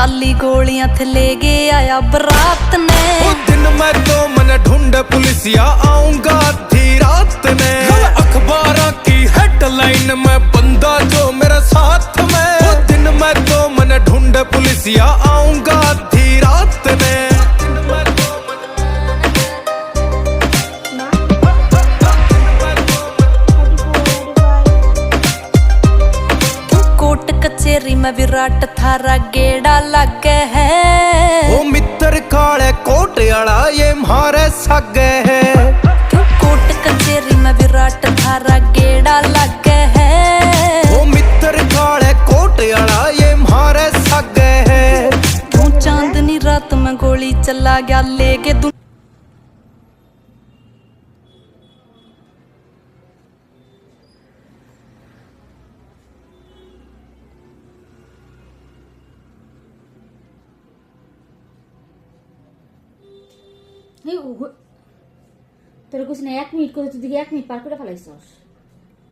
चाली गोलियां थे ले गया आया बरात ने। दिन मैं तो मन ढूंढ पुलिसिया आऊंगा आधी रात ने। अखबारों की हेडलाइन में बंदा जो मेरे साथ में। दिन मैं तो मन ढूंढ पुलिसिया आऊंगा आधी रात ने। कोट कचेरी में विराट थारा गेड़ा लगे है। ओ मित्र काले कोट आला ये मारे सगे है। क्यों कोट कचेरी में विराट थारा गेड़ा लगे है। ओ मित्र काले कोट आला ये मारे सगे है। क्यों चांदनी रात में गोली चला गया लेके तू। তোর কোস না 1 মিনিট করে তুই 1 মিনিট পার করে ফেলাইছস।